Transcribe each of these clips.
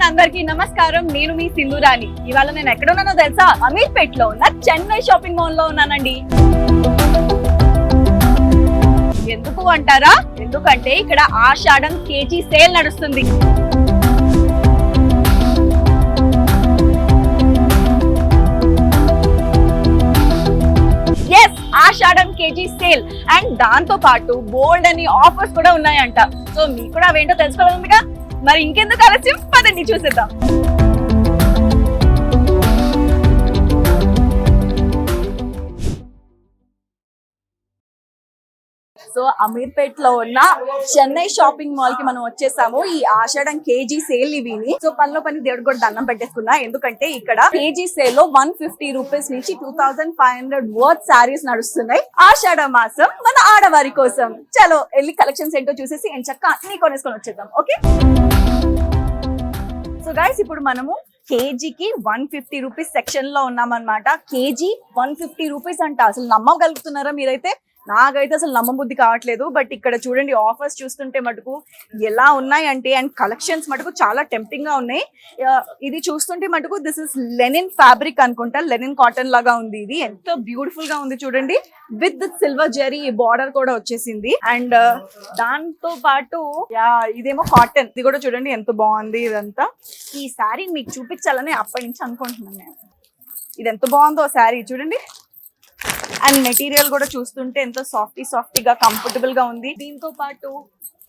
Everyone, అందరికీ నమస్కారం. నేను మీ సింధూరాణి. ఇవాళ నేను ఎక్కడ ఉన్నానో తెలుసా? అమీర్పేట్ లో ఉన్న చెన్నై షాపింగ్ మాల్ లో ఉన్నానండి. ఎందుకు అంటారా? ఎందుకంటే ఇక్కడ ఆషాఢం కేజీ సేల్ నడుస్తుంది. ఆషాఢం కేజీ సేల్ అండ్ దాంతో పాటు బోల్డ్ అని ఆఫర్స్ కూడా ఉన్నాయంట. సో మీకు కూడా అవేంటో తెలుసుకోవాలిగా, మరి ఇంకెందుకు ఆలస్యం, పదండి చూసేద్దాం. సో అమీర్పేట్ లో ఉన్న చెన్నై షాపింగ్ మాల్ కి మనం వచ్చేసాము. ఈ ఆషాఢం కేజీ సేల్ ఇవిని. సో పనిలో పని దేవుడు కూడా దండం పెట్టేసుకున్నా, ఎందుకంటే ఇక్కడ కేజీ సేల్ లో 150 రూపీస్ నుంచి 2500 వర్త్ శారీస్ నడుస్తున్నాయి. ఆషాఢ మాసం మన ఆడవారి కోసం. చలో వెళ్ళి కలెక్షన్స్ ఏంటో చూసేసి ఎంచక్క అన్ని కొనేసుకొని వచ్చేద్దాం. ఓకే, సో గైస్ ఇప్పుడు మనము కేజీకి 150 రూపీస్ సెక్షన్ లో ఉన్నామన్నమాట. కేజీ 150 రూపీస్ అంట. అసలు నమ్మగలుగుతున్నారా మీరైతే? నాకైతే అసలు నమ్మబుద్ధి కావట్లేదు. బట్ ఇక్కడ చూడండి, ఆఫర్స్ చూస్తుంటే మటుకు ఎలా ఉన్నాయి అంటే, అండ్ కలెక్షన్స్ మటుకు చాలా టెంప్టింగ్ గా ఉన్నాయి. ఇది చూస్తుంటే మటుకు దిస్ ఇస్ లెనిన్ ఫ్యాబ్రిక్ అనుకుంటా, లెనిన్ కాటన్ లాగా ఉంది. ఇది ఎంతో బ్యూటిఫుల్ గా ఉంది చూడండి, విత్ సిల్వర్ జెరీ బార్డర్ కూడా వచ్చేసింది. అండ్ దాంతో పాటు ఇదేమో కాటన్. ఇది కూడా చూడండి ఎంత బాగుంది. ఇదంతా ఈ శారీ మీకు చూపించాలని అప్పటి నుంచి అనుకుంటున్నాను నేను. ఇది ఎంత బాగుందో శారీ చూడండి. అండ్ మెటీరియల్ కూడా చూస్తుంటే ఎంతో సాఫ్టీ గా కంఫర్టబుల్ గా ఉంది. దీంతో పాటు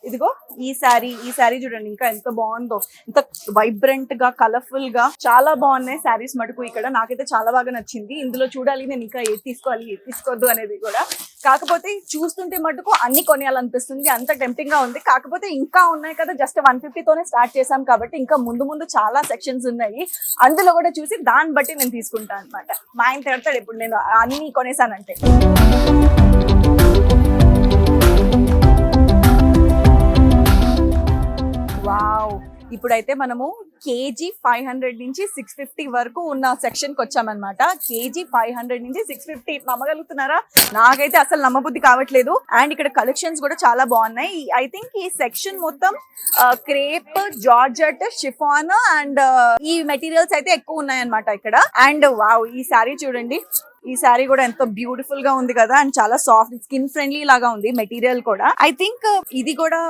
ఇదిగో ఈ శారీ చూడండి, ఇంకా ఎంత బాగుందో. ఎంత వైబ్రెంట్ గా, కలర్ఫుల్ గా చాలా బాగున్నాయి శారీస్ మటుకు ఇక్కడ. నాకైతే చాలా బాగా నచ్చింది. ఇందులో చూడాలి నేను ఇంకా ఏది తీసుకోవాలి, ఏది తీసుకోవద్దు అనేది కూడా. కాకపోతే చూస్తుంటే మటుకు అన్ని కొనేయాలనిపిస్తుంది, అంత టెంప్టింగ్ గా ఉంది. కాకపోతే ఇంకా ఉన్నాయి కదా, జస్ట్ 150 తోనే స్టార్ట్ చేశాం కాబట్టి ఇంకా ముందు చాలా సెక్షన్స్ ఉన్నాయి. అందులో కూడా చూసి దాన్ని బట్టి నేను తీసుకుంటాను అనమాట. మా ఆయన తిడతాడు ఇప్పుడు నేను అన్ని కొనేసానంటే. వావ్, ఇప్పుడైతే మనము కేజీ 500 నుంచి 650 వరకు ఉన్న సెక్షన్ కి వచ్చామన్నమాట. కేజీ 500 నుంచి 650 నమ్మగలుగుతున్నారా? నాకైతే అసలు నమ్మబుద్ధి కావట్లేదు. అండ్ ఇక్కడ కలెక్షన్స్ కూడా చాలా బాగున్నాయి. ఐ థింక్ ఈ సెక్షన్ మొత్తం క్రేప్, జార్జెట్, షిఫాన్ అండ్ ఈ మెటీరియల్స్ అయితే ఎక్కువ ఉన్నాయన్నమాట ఇక్కడ. అండ్ వావ్, ఈ శారీ చూడండి. ఈ శారీ కూడా ఎంతో బ్యూటిఫుల్ గా ఉంది కదా, అండ్ చాలా సాఫ్ట్, స్కిన్ ఫ్రెండ్లీ లాగా ఉంది మెటీరియల్ కూడా. ఐ థింక్ ఇది కూడా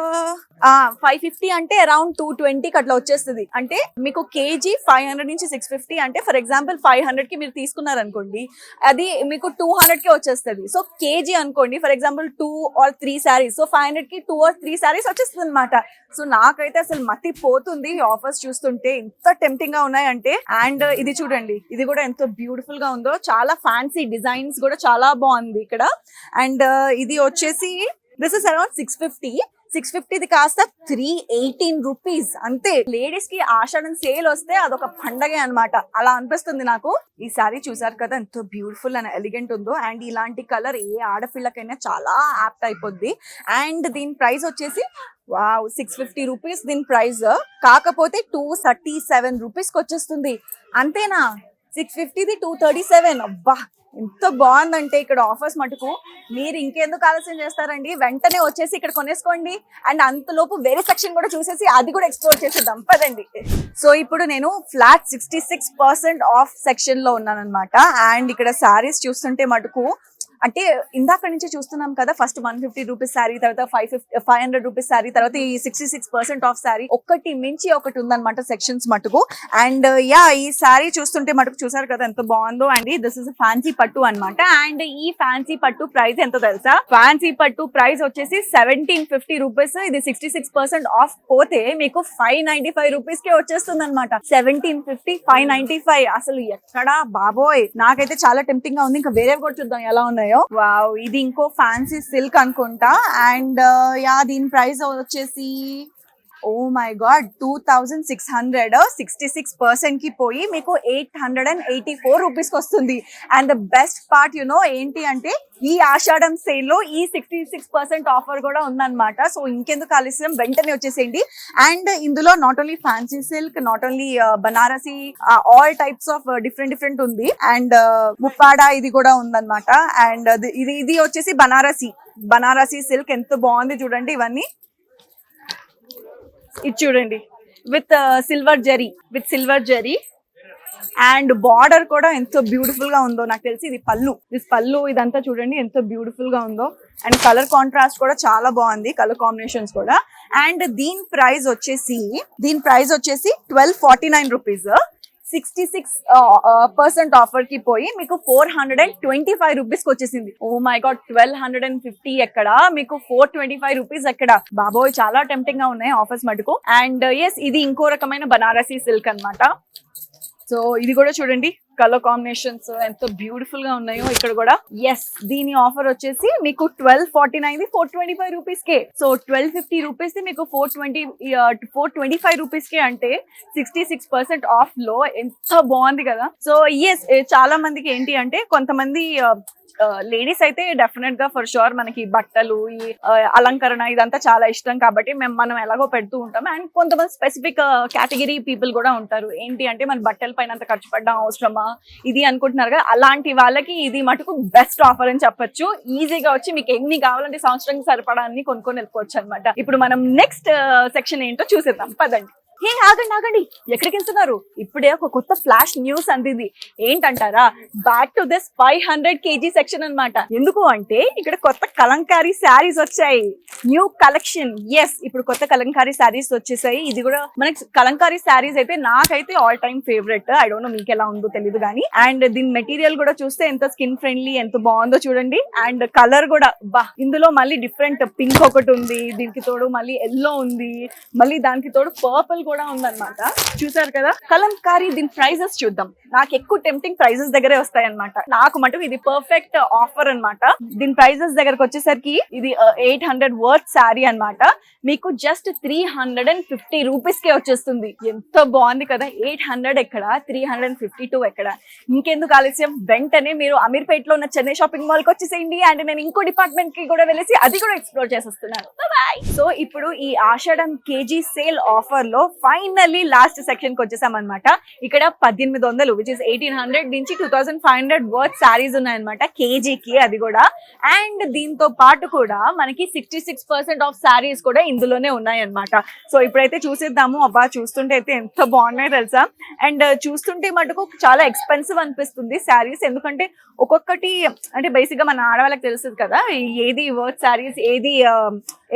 550 అంటే అరౌండ్ 220కి అట్లా వచ్చేస్తుంది. అంటే మీకు కేజీ 500 నుంచి 650 అంటే ఫర్ ఎగ్జాంపుల్ 500 కి మీరు తీసుకున్నారనుకోండి, అది మీకు 200 కి వచ్చేస్తుంది. సో కేజీ అనుకోండి, for example 2 or 3 saris, so 500 కి 2 or 3 శారీస్ వచ్చేస్తుంది అనమాట. సో నాకైతే అసలు మతి పోతుంది ఆఫర్స్ చూస్తుంటే, ఎంత టెంప్టింగ్ గా ఉన్నాయంటే. అండ్ ఇది చూడండి, ఇది కూడా ఎంతో బ్యూటిఫుల్ గా ఉందో. చాలా ఫ్యాన్సీ డిజైన్స్ కూడా చాలా బాగుంది ఇక్కడ. అండ్ ఇది వచ్చేసి దిస్ ఇస్ అరౌండ్ 650 కాస్త 318 రూపీస్ అంతే. లేడీస్ కి ఆషాఢం సేల్ వస్తే అదొక పండగే అనమాట, అలా అనిపిస్తుంది నాకు. ఈ శారీ చూసారు కదా, ఎంతో బ్యూటిఫుల్ అండ్ ఎలిగెంట్ ఉందో. అండ్ ఇలాంటి కలర్ ఏ ఆడపిల్లకైనా చాలా యాప్ట్ అయిపోద్ది. అండ్ దీని ప్రైస్ వచ్చేసి వావ్ 650 రూపీస్ దీని ప్రైస్. కాకపోతే 237 రూపీస్ కి వచ్చేస్తుంది. అంతేనా? 650ది 237. అబ్బా, ఎంత బాగుందంటే ఇక్కడ ఆఫర్స్ మటుకు. మీరు ఇంకెందుకు ఆలస్యం చేస్తారండి, వెంటనే వచ్చేసి ఇక్కడ కొనేసుకోండి. అండ్ అంతలోపు వేరే సెక్షన్ కూడా చూసేసి అది కూడా ఎక్స్ప్లోర్ చేసేద్దాం, పదండి. సో ఇప్పుడు నేను ఫ్లాట్ 66% ఆఫ్ సెక్షన్ లో ఉన్నాను అనమాట. అండ్ ఇక్కడ శారీస్ చూస్తుంటే మటుకు, అంటే ఇందాక నుంచి చూస్తున్నాం కదా, ఫస్ట్ 150 రూపీస్ శారీ, తర్వాత 500 రూపీస్ శారీ, తర్వాత ఈ 66% ఆఫ్ శారీ, ఒకటి మించి ఒకటి ఉందన్నమాట సెక్షన్స్ మటుకు. అండ్ ఈ శారీ చూస్తుంటే మటుకు చూసారు కదా ఎంత బాగుందో. అండ్ దిస్ ఇస్ ఫ్యాన్సీ పట్టు అనమాట. అండ్ ఈ ఫ్యాన్సీ పట్టు ప్రైస్ ఎంతో తెలుసా? ఫ్యాన్సీ పట్టు ప్రైస్ వచ్చేసి 1750 రూపీస్. ఇది 66% ఆఫ్ పోతే మీకు 595 రూపీస్ కే వచ్చేస్తుంది అనమాట. 1750, 595 అసలు ఎక్కడా బాబోయ్. నాకైతే చాలా టెంప్టింగ్ గా ఉంది. ఇంకా వేరే కూడా చూద్దాం ఎలా ఉన్నాయో. వావ్, ఇది ఇంకో ఫ్యాన్సీ సిల్క్ అనుకుంటా. అండ్ దీని ప్రైస్ వచ్చేసి ఓ మై గాడ్ 2600. 66% కి పోయి మీకు 884 రూపీస్ కి వస్తుంది. అండ్ ద బెస్ట్ పార్ట్ ఏంటి అంటే, ఈ ఆషాఢం సేల్ లో ఈ 66% ఆఫర్ కూడా ఉందన్నమాట. సో ఇంకెందుకు ఆలస్యం, వెంటనే వచ్చేసేయండి. అండ్ ఇందులో not only fancy silk, not only Banarasi, all types of different ఉంది. అండ్ ముప్పాడా ఇది కూడా ఉందన్నమాట. అండ్ ఇది వచ్చేసి బనారసి సిల్క్. ఎంత బాగుంది చూడండి. ఇవన్నీ ఇది చూడండి, with silver zari and border కూడా ఎంతో బ్యూటిఫుల్ గా ఉందో. నాకు తెలిసి ఇది పళ్ళు ఇదంతా చూడండి ఎంత బ్యూటిఫుల్ గా ఉందో. అండ్ కలర్ కాంట్రాస్ట్ కూడా చాలా బాగుంది, కలర్ కాంబినేషన్స్ కూడా. అండ్ దీని ప్రైస్ వచ్చేసి 1249 రూపీస్. 66% ఆఫర్ కి పోయి మీకు 425 రూపీస్ కి వచ్చేసింది. ఓ మై గాడ్, 1250 ఎక్కడ, మీకు 425 రూపీస్ ఎక్కడ. బాబోయ్, చాలా టెంప్టింగ్ గా ఉన్నాయి ఆఫర్స్ మటుకు. అండ్ ఎస్, ఇది ఇంకో రకమైన బనారసీ సిల్క్ అన్నమాట. సో ఇది కూడా చూడండి, కలర్ కాంబినేషన్స్ ఎంతో బ్యూటిఫుల్ గా ఉన్నాయో ఇక్కడ కూడా. ఎస్, దీని ఆఫర్ వచ్చేసి మీకు 1249 425 రూపీస్ కే. సో 1250 రూపీస్ మీకు 425 రూపీస్ కే, అంటే 66% ఆఫ్ లో. ఎంత బాగుంది కదా. సో ఎస్, చాలా మందికి ఏంటి అంటే, కొంతమంది లేడీస్ అయితే డెఫినెట్ గా ఫర్ షూర్ మనకి బట్టలు, ఈ అలంకరణ ఇదంతా చాలా ఇష్టం కాబట్టి మనం ఎలాగో పెడుతూ ఉంటాం. అండ్ కొంతమంది స్పెసిఫిక్ కేటగిరీ పీపుల్ కూడా ఉంటారు, ఏంటి అంటే మన బట్టల పైన అంత ఖర్చు పడడం అవసరమా ఇది అనుకుంటున్నారు కదా. అలాంటి వాళ్ళకి ఇది మటుకు బెస్ట్ ఆఫర్ అని చెప్పొచ్చు. ఈజీగా వచ్చి మీకు ఎన్ని కావాలంటే సంవత్సరానికి సరిపడాన్ని కొనుక్కొని వెళ్ళిపోవచ్చు అనమాట. ఇప్పుడు మనం నెక్స్ట్ సెక్షన్ ఏంటో చూసేద్దాం, పదండి. ఆగండి, ఎక్కడికి వెళ్తున్నారు? ఇప్పుడే ఒక కొత్త ఫ్లాష్ న్యూస్ అందింది. ఏంటంటారా? Back to this 500 kg section అన్నమాట. ఎందుకు అంటే ఇక్కడ కొత్త కలంకారీ శారీస్ వచ్చాయి, న్యూ కలెక్షన్. ఎస్, ఇప్పుడు కొత్త కలంకారీ శారీస్ వచ్చేసాయి. ఇది కూడా మనకి కలంకారీ శారీస్ అయితే నాకైతే all time favourite. I don't know మీకు ఎలా ఉందో తెలియదు కానీ. అండ్ దీని మెటీరియల్ కూడా చూస్తే ఎంత స్కిన్ ఫ్రెండ్లీ, ఎంత బాగుందో చూడండి. అండ్ కలర్ కూడా ఇందులో మళ్ళీ డిఫరెంట్ పింక్ ఒకటి ఉంది, దీనికి తోడు మళ్ళీ ఎల్లో ఉంది, మళ్ళీ దానికి తోడు పర్పుల్ కూడా ఉందన్నమాట. చూసారు కదా కలంకారీ. దీని ప్రైజెస్ చూద్దాం. నాకు ఎక్కువ టెంప్టింగ్ ప్రైజెస్ దగ్గరే వస్తాయి అనమాట. నాకు మటుకు ఇది పర్ఫెక్ట్ ఆఫర్ అన్నమాట. దీని ప్రైజెస్ దగ్గరకు వచ్చేసరికి ఇది 800 వర్త్ శారీ అన్నమాట. మీకు జస్ట్ 350 రూపీస్ కే వచ్చేస్తుంది. ఎంత బాగుంది కదా. 800 ఎక్కడ, 352 ఎక్కడ. ఇంకెందుకు ఆలస్యం, వెంటనే మీరు అమీర్పేట్ లో ఉన్న చెన్నై షాపింగ్ మాల్ కి వచ్చేసేయండి. అండ్ నేను ఇంకో డిపార్ట్మెంట్ కి కూడా వెళ్ళేసి అది కూడా ఎక్స్ప్లోర్ చేసేస్తున్నాను. సో ఇప్పుడు ఈ ఆషాఢం కేజీ సేల్ ఆఫర్ లో ఫైనల్లీ లాస్ట్ సెక్షన్ కి వచ్చేసాం అనమాట. ఇక్కడ 1800 విచ్ ఇస్ 1800 నుంచి 2500 వర్త్ శారీస్ ఉన్నాయన్నమాట కేజీకి, అది కూడా. అండ్ దీంతో పాటు కూడా మనకి 66% ఆఫ్ శారీస్ కూడా ఇందులోనే ఉన్నాయన్నమాట. సో ఇప్పుడైతే చూసేద్దాము. అబ్బా, చూస్తుంటే అయితే ఎంత బాగున్నాయో తెలుసా. అండ్ చూస్తుంటే మటుకు చాలా ఎక్స్పెన్సివ్ అనిపిస్తుంది శారీస్, ఎందుకంటే ఒక్కొక్కటి అంటే బేసిక్ గా మన ఆడవాళ్ళకి తెలుస్తుంది కదా, ఏది వర్త్ శారీస్, ఏది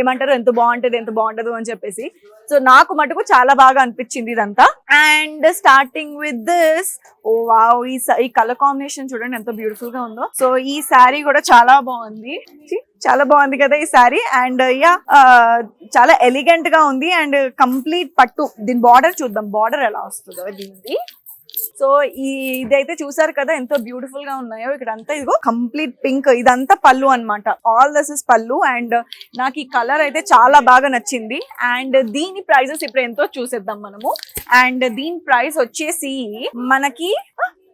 ఏమంటారు ఎంత బాగుంటది ఎంత బాగుంటదు అని చెప్పేసి. సో నాకు మటుకు చాలా బాగా అనిపించింది ఇదంతా. And starting with this, oh wow, ఈ కలర్ కాంబినేషన్ చూడండి ఎంత బ్యూటిఫుల్ గా ఉందో. సో ఈ శారీ కూడా చాలా బాగుంది, చాలా బాగుంది కదా ఈ శారీ. అండ్ చాలా ఎలిగెంట్ గా ఉంది. అండ్ కంప్లీట్ పట్టు. దీని బార్డర్ చూద్దాం, బార్డర్ ఎలా వస్తుందో దీనిది. సో ఇదైతే చూసారు కదా ఎంత బ్యూటిఫుల్ గా ఉన్నాయో. ఇక్కడ అంతా ఇదిగో కంప్లీట్ పింక్, ఇదంతా పళ్ళు అన్నమాట. ఆల్ దిస్ ఇస్ పళ్ళు. అండ్ నాకు ఈ కలర్ అయితే చాలా బాగా నచ్చింది. అండ్ దీని ప్రైజెస్ ఇప్పుడు ఎంతో చూసేద్దాం మనము. అండ్ దీని ప్రైస్ వచ్చేసి మనకి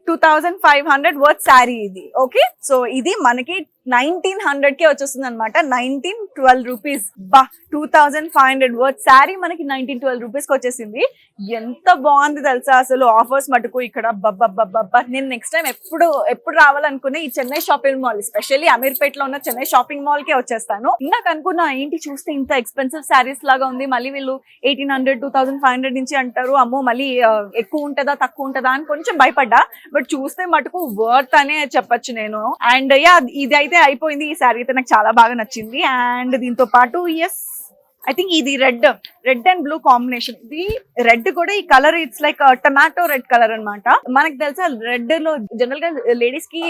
2500 వర్త్ శారీ ఇది. ఓకే, సో ఇది మనకి 1900 కే వచ్చేస్తుంది అనమాట. 1912 రూపీస్. 2500 వర్త్ శారీ మనకి 1912 రూపీస్ కి వచ్చేసింది. ఎంత బాగుంది తెలుసా అసలు ఆఫర్స్ మటుకు ఇక్కడ. నేను నెక్స్ట్ టైం ఎప్పుడు రావాలనుకునే ఈ Chennai shopping mall, especially Ameerpet లో ఉన్న చెన్నై షాపింగ్ మాల్ కే వచ్చేస్తాను. ఇందాక అనుకున్నా ఏంటి చూస్తే ఇంత ఎక్స్పెన్సివ్ శారీస్ లాగా ఉంది, మళ్ళీ వీళ్ళు 1800 2500 నుంచి అంటారు, అమ్మో మళ్ళీ ఎక్కువ ఉంటుందా తక్కువ ఉంటుందా అని కొంచెం భయపడ్డా. బట్ చూస్తే మటుకు వర్త్ అనే చెప్పొచ్చు నేను. అండ్ ఇది అయితే అయిపోయింది. ఈ శారీ అయితే నాకు చాలా బాగా నచ్చింది. అండ్ దీంతో పాటు ఎస్, ఐ థింక్ ఇది రెడ్ అండ్ బ్లూ కాంబినేషన్. ఇది రెడ్ కూడా ఈ colour it's like tomato red colour అన్నమాట. మనకు తెలుసా రెడ్ లో జనరల్ గా లేడీస్ కి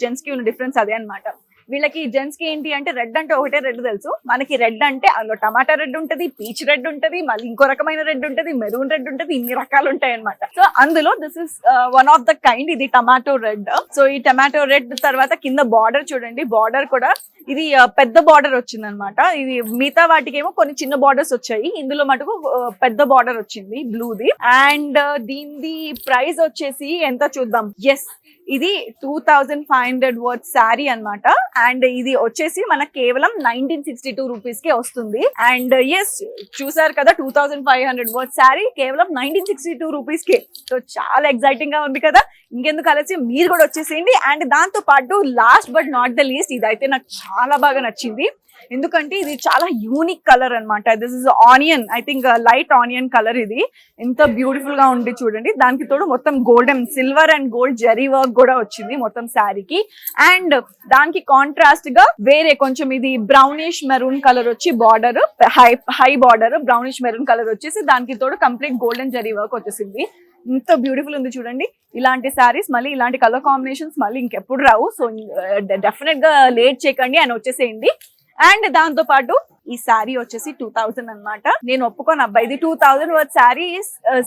జెంట్స్ కి ఉన్న డిఫరెన్స్ అదే అన్నమాట. వీళ్ళకి జెంట్స్ కి ఏంటి అంటే రెడ్ అంటే ఒకటే రెడ్ తెలుసు, మనకి రెడ్ అంటే అందులో టమాటా రెడ్ ఉంటది, పీచ్ రెడ్ ఉంటది, మళ్ళీ ఇంకో రకమైన రెడ్ ఉంటది, మెరూన్ రెడ్ ఉంటది, ఇన్ని రకాలు ఉంటాయి అనమాట. సో అందులో this is one of the kind, ఇది టమాటో రెడ్. సో ఈ టమాటో రెడ్ తర్వాత కింద బార్డర్ చూడండి, బార్డర్ కూడా ఇది పెద్ద బార్డర్ వచ్చింది అనమాట. ఇది మిగతా వాటికి ఏమో కొన్ని చిన్న బార్డర్స్ వచ్చాయి, ఇందులో మటుకు పెద్ద బార్డర్ వచ్చింది బ్లూది. అండ్ దీని ప్రైస్ వచ్చేసి ఎంత చూద్దాం. ఎస్, ఇది 2500 వర్త్ శారీ అన్నమాట. అండ్ ఇది వచ్చేసి మనకు కేవలం 1962 రూపీస్ కే వస్తుంది. అండ్ ఎస్, చూసారు కదా 2500 వర్త్ శారీ కేవలం 1962 రూపీస్ కే. సో చాలా ఎక్సైటింగ్ గా ఉంది కదా. ఇంకెందుకు కలిసి మీరు కూడా వచ్చేసేయండి. అండ్ దాంతో పాటు last but not the least, ఇదైతే నాకు చాలా బాగా నచ్చింది. ఎందుకంటే ఇది చాలా యూనిక్ కలర్ అన్నమాట. This is onion, I think light onion colour. ఇది ఎంత బ్యూటిఫుల్ గా ఉంది చూడండి. దానికి తోడు మొత్తం golden, silver and gold zari work కూడా వచ్చింది మొత్తం శారీకి. అండ్ దానికి కాంట్రాస్ట్ గా వేరే కొంచెం ఇది బ్రౌనిష్ మెరూన్ కలర్ వచ్చి border, high border brownish maroon colour వచ్చేసి దానికి తోడు కంప్లీట్ గోల్డెన్ జరీ వర్క్ వచ్చేసింది. ఇంత బ్యూటిఫుల్ ఉంది చూడండి. ఇలాంటి శారీస్ మళ్ళీ ఇలాంటి కలర్ కాంబినేషన్స్ మళ్ళీ ఇంకెప్పుడు రావు. సో డెఫినెట్ గా లేట్ చేయకండి అని వచ్చేసేయండి. అండ్ దాంతో పాటు ఈ శారీ వచ్చేసి 2000 అన్నమాట. నేను ఒప్పుకోను అబ్బా, ఇది 2000 వర్త్ శారీ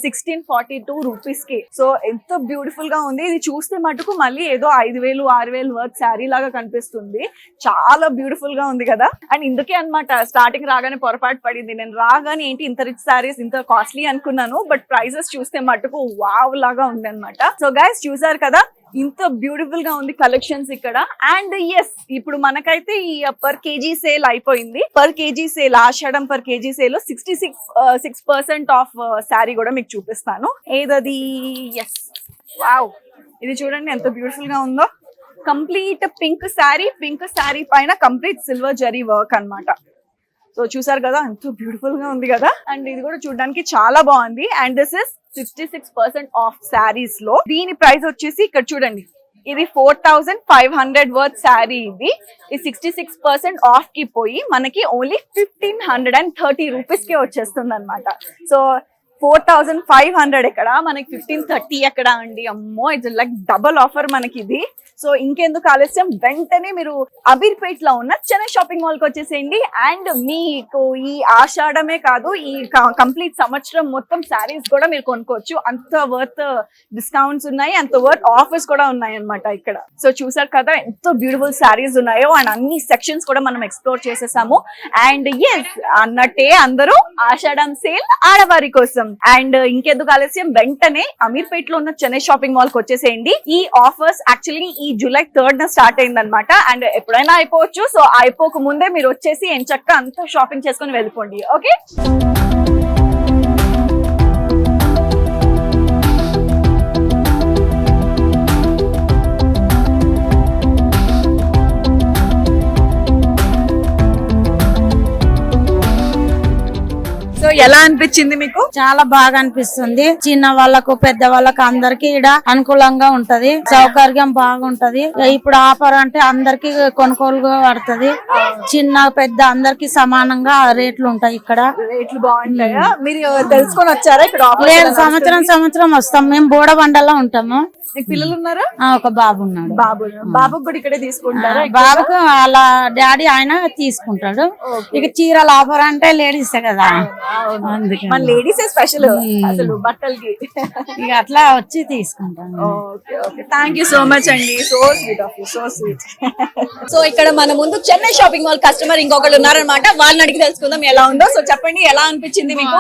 1642 రూపీస్ కి. సో ఎంత బ్యూటిఫుల్ గా ఉంది. ఇది చూస్తే మటుకు మళ్ళీ ఏదో 5000 6000 వర్త్ శారీ లాగా కనిపిస్తుంది. చాలా బ్యూటిఫుల్ గా ఉంది కదా. అండ్ ఇందుకే అన్నమాట స్టార్టింగ్ రాగానే పొరపాటు పడింది. నేను రాగానే ఏంటి ఇంత రిచ్ శారీస్ ఇంత కాస్ట్లీ అనుకున్నాను, బట్ ప్రైసెస్ చూస్తే మటుకు వావ్ లాగా ఉంది అనమాట. సో గైస్ చూసారు కదా ఇంత బ్యూటిఫుల్ గా ఉంది కలెక్షన్స్ ఇక్కడ. అండ్ ఎస్, ఇప్పుడు మనకైతే ఈ పర్ కేజీ సేల్ అయిపోయింది. Per KG sale, Ashadam per KG sale 66% off sari కూడా మీకు చూపిస్తాను. ఏదది? ఎస్, వావ్, ఇది చూడండి ఎంత బ్యూటిఫుల్ గా ఉందో. కంప్లీట్ పింక్ శారీ పైన కంప్లీట్ సిల్వర్ జరీ వర్క్ అన్నమాట. సో చూసారు కదా ఎంతో బ్యూటిఫుల్ గా ఉంది కదా. అండ్ ఇది కూడా చూడడానికి చాలా బాగుంది. And this is 66% of saris లో. దీని ప్రైస్ వచ్చేసి ఇక్కడ చూడండి, ఇది 4500 వర్త్ శారీ. ఇది 66% ఆఫ్ కి పోయి మనకి ఓన్లీ 1530 రూపీస్ కే వచ్చేస్తుంది అనమాట. సో 4500 ఎక్కడ, మనకి 1530 ఎక్కడ అండి. అమ్మో, ఇట్స్ లైక్ డబల్ ఆఫర్ మనకి ఇది. సో ఇంకెందుకు ఆలస్యం, వెంటనే మీరు అబీర్పేట్ లో ఉన్న చెన్నై షాపింగ్ మాల్ కి వచ్చేసేయండి. అండ్ మీకు ఈ ఆషాఢమే కాదు, ఈ కంప్లీట్ సంవత్సరం మొత్తం శారీస్ కూడా మీరు కొనుక్కోవచ్చు. అంత వర్త్ డిస్కౌంట్స్ ఉన్నాయి, అంత వర్త్ ఆఫర్స్ కూడా ఉన్నాయి అన్నమాట ఇక్కడ. సో చూసారు కదా ఎంతో బ్యూటిఫుల్ శారీస్ ఉన్నాయో. అండ్ అన్ని సెక్షన్స్ కూడా మనం ఎక్స్ప్లోర్ చేసేసాము. అండ్ ఎస్ అన్నట్టే అందరూ ఆషాఢం సేల్ ఆడవారి కోసం. అండ్ ఇంకెందుకు ఆలస్యం, వెంటనే అమీర్పేట్ లో ఉన్న చెన్నై షాపింగ్ మాల్ కి వచ్చేసేయండి. ఈ ఆఫర్స్ యాక్చువల్లీ ఈ జూలై 3rd స్టార్ట్ అయింది అనమాట. అండ్ ఎప్పుడైనా అయిపోవచ్చు. సో అయిపోక ముందే మీరు వచ్చేసి ఎంచక్కా అంతా షాపింగ్ చేసుకుని వెళ్ళిపోండి. ఓకే, సో ఎలా అనిపించింది మీకు? చాలా బాగా అనిపిస్తుంది. చిన్న వాళ్ళకు పెద్ద వాళ్ళకు అందరికి ఇక్కడ అనుకూలంగా ఉంటది, సౌకర్యం బాగుంటది. ఇప్పుడు ఆఫర్ అంటే అందరికి కొనుగోలు పడుతుంది. చిన్న పెద్ద అందరికి సమానంగా రేట్లు ఉంటాయి ఇక్కడ. రేట్లు బాగుంటాయా? మీరు తెలుసుకొని వచ్చారా ఇక్కడ? లేదు, సంవత్సరం వస్తాం. మేము బోడబండలో ఉంటాము. మీకు పిల్లలు ఉన్నారా? ఒక బాబు ఉన్నాడు. బాబుకి కూడా ఇక్కడే తీసుకుంటారా? బాబుకు వాళ్ళ డాడీ ఆయన తీసుకుంటాడు. ఇక చీరల ఆఫర్ అంటే లేడీస్ కదా, మన లేడీస్ స్పెషల్ అసలు బట్టలకి. ఇక అట్లా వచ్చి తీసుకుంటాను. థ్యాంక్ యూ సో మచ్ అండి. So sweet of you, so sweet. So ఇక్కడ మన ముందు చెన్నై షాపింగ్ మాల్ కస్టమర్ ఇంకొకళ్ళు ఉన్నారనమాట. వాళ్ళని అడిగి తెలుసుకుందాం ఎలా ఉందో. సో చెప్పండి, ఎలా అనిపించింది మీకు?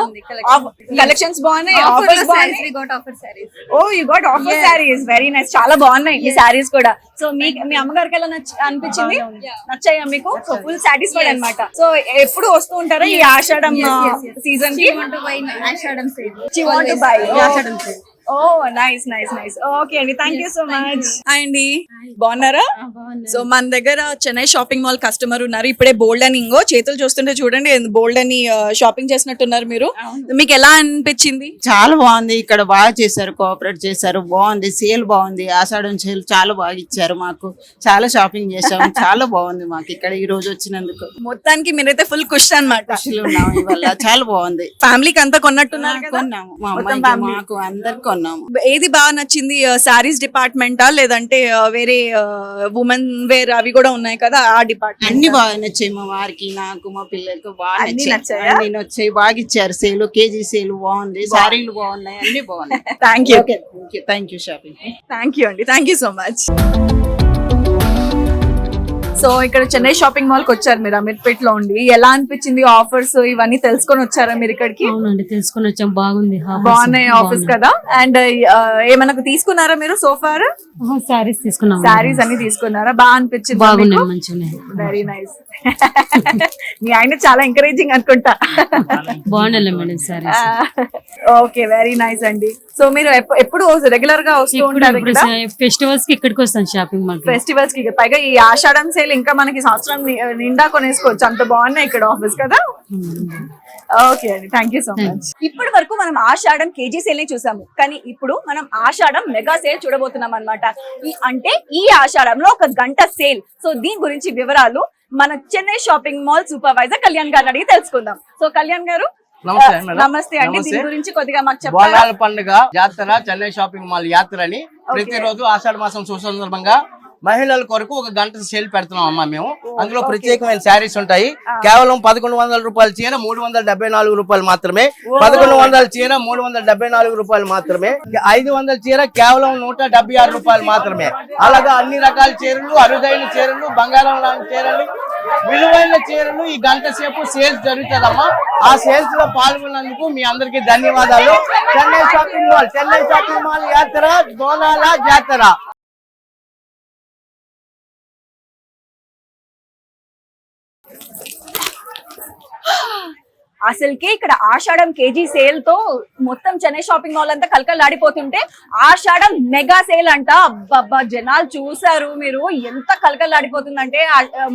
కలెక్షన్స్ బాగున్నాయి, ఆఫర్స్ బాగున్నాయి. Oh, you got offer saris, very nice. చాలా బాగున్నాయి ఈ సారీస్ కూడా. సో మీ అమ్మగారికి ఎలా అనిపించింది? నచ్చాయా మీకు? సో ఫుల్ సాటిస్ఫైడ్ అన్నమాట. సో ఎప్పుడు వస్తూ ఉంటారా ఈ ఆషాఢం సీజన్ కి? She want to buy. Oh nice nice nice. Okay అండి, thank you so much. Hi అండి, బాగున్నారా? సో మన దగ్గర చెన్నై షాపింగ్ మాల్ కస్టమర్ ఉన్నారు. ఇప్పుడే బోల్డ్ అని ఇంగో చేతులు చూస్తుంటే చూడండి బోల్డ్ అని షాపింగ్ చేసినట్టున్నారు మీరు. మీకు ఎలా అనిపించింది? చాలా బాగుంది. ఇక్కడ బాగా చేశారు, కోఆపరేట్ చేశారు, బాగుంది. సేల్ బాగుంది, ఆషాఢం సేల్ చాలా బాగా ఇచ్చారు మాకు. చాలా షాపింగ్ చేసాము, చాలా బాగుంది మాకు ఇక్కడ ఈ రోజు వచ్చినందుకు. మొత్తానికి మీరైతే ఫుల్ ఖుష్ అన్నమాట. ఖుషిలో ఉన్నాము ఇవాళ, చాలా బాగుంది. ఫ్యామిలీకి అంతా కొన్నట్టున్నారు కదా? కొన్నాము, మా అమ్మాయికి మాకు అందరికి కొన్నాము. ఏది బాగా నచ్చింది? సారీస్ డిపార్ట్మెంటా లేదంటే వేరే ఉమెన్ వేర్ అవి కూడా ఉన్నాయి కదా ఆ డిపార్ట్మెంట్? అన్ని బాగా నచ్చాయి మా వారికి, నాకు, మా పిల్లలకు బాగా నచ్చాయి. అన్ని నచ్చాయి, బాగా ఇచ్చారు. సేల్, కేజీ సేల్ బాగుంది, సారీలు బాగున్నాయి, అన్ని బాగున్నాయి. Thank you. Thank you shopping. Thank you అండి, thank you so much. So ఇక్కడ చెన్నై షాపింగ్ మాల్ కి వచ్చారు మీరు అమీర్పేట్ లో ఉండి. ఎలా అనిపించింది? ఆఫర్స్ ఇవన్నీ తెలుసుకొని వచ్చారా మీరు ఇక్కడికి? అవునండి, తెలుసుకొని వచ్చాం. బాగుంది, బాగున్నాయి ఆఫర్స్ కదా. అండ్ ఏమన్నా తీసుకున్నారా మీరు సోఫార్? సారీస్ తీసుకున్నాం. సారీస్ అన్ని తీసుకున్నారా? బాగా అనిపించింది? బాగున్నాయి, మంచిగా. Very nice. మీ ఆయన చాలా ఎంకరేజింగ్ అనుకుంటా. బాగుండాలి madam sorry. Okay, very nice అండి. సో మీరు ఎప్పుడు రెగ్యులర్ గా వస్తూ ఇప్పుడు ఉంటారు ఇక్కడ ఫెస్టివల్స్ కి ఇక్కడికి వస్తాను షాపింగ్ మాల్. ఫెస్టివల్స్ కి? పైగా ఈ ఆషాఢం సేల్ ఇంకా మనకి సంవత్సరం నిండా కొనేసుకోవచ్చు, అంత బాగున్నాయి ఇక్కడ ఆఫీస్ కదా. ఓకే అండి, థ్యాంక్ యూ సో మచ్. ఇప్పటి వరకు మనం ఆషాఢం కేజీ సేల్ ని చూసాము, కానీ ఇప్పుడు మనం ఆషాఢం మెగా సేల్ చూడబోతున్నాం అన్నమాట. అంటే ఈ ఆషాఢంలో ఒక గంట సేల్. సో దీని గురించి వివరాలు మన Chennai shopping mall supervisor Kalyan గారిని అడిగి తెలుసుకుందాం. సో కళ్యాణ్ గారు నమస్తే అండి. దీని గురించి కొద్దిగా మాకు చెప్పాలి. బోనాల పండుగ జాతర చెన్నై షాపింగ్ మాల్ యాత్ర అని ప్రతిరోజు ఆషాఢ మాసం సందర్భంగా మహిళల కొరకు ఒక గంట సేల్ పెడుతున్నాం అమ్మా మేము. అందులో ప్రత్యేకమైన శారీస్ ఉంటాయి. కేవలం 1100 రూపాయల చీర 374 రూపాయలు మాత్రమే. 1100 చీర 374 రూపాయలు మాత్రమే. 500 చీర కేవలం 176 రూపాయలు మాత్రమే. అలాగా అన్ని రకాల చీరలు, అరుదైన చీరలు, బంగారం లాంటి చీరలు, విలువైన చీరలు ఈ గంట సేపు సేల్స్ జరుగుతుందమ్మా. ఆ సేల్స్ లో పాల్గొన్నందుకు మీ అందరికీ ధన్యవాదాలు. చెన్నై షాపింగ్ మాల్ యాత్ర బోనాల జాతర. అసలుకే ఇక్కడ ఆషాఢం కేజీ సేల్ తో మొత్తం చెన్నై షాపింగ్ మాల్ అంతా కలకలాడిపోతుంటే ఆషాఢం మెగా సేల్ అంట. అబ్బబ్బా, జనాలు చూసారు మీరు ఎంత కలకలాడిపోతుందంటే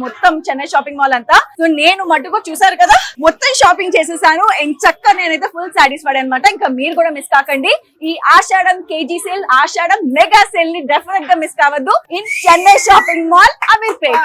మొత్తం చెన్నై షాపింగ్ మాల్ అంతా. సో నేను మటుకు చూసారు కదా, మొత్తం షాపింగ్ చేసేసాను. చక్కగా నేనైతే ఫుల్ సాటిస్ఫైడ్ అనమాట. ఇంకా మీరు కూడా మిస్ కాకండి ఈ ఆషాఢం కేజీ సేల్, ఆషాఢం మెగా సేల్ ని డెఫినెట్ గా మిస్ కావద్దు in Chennai shopping mall Ameerpet.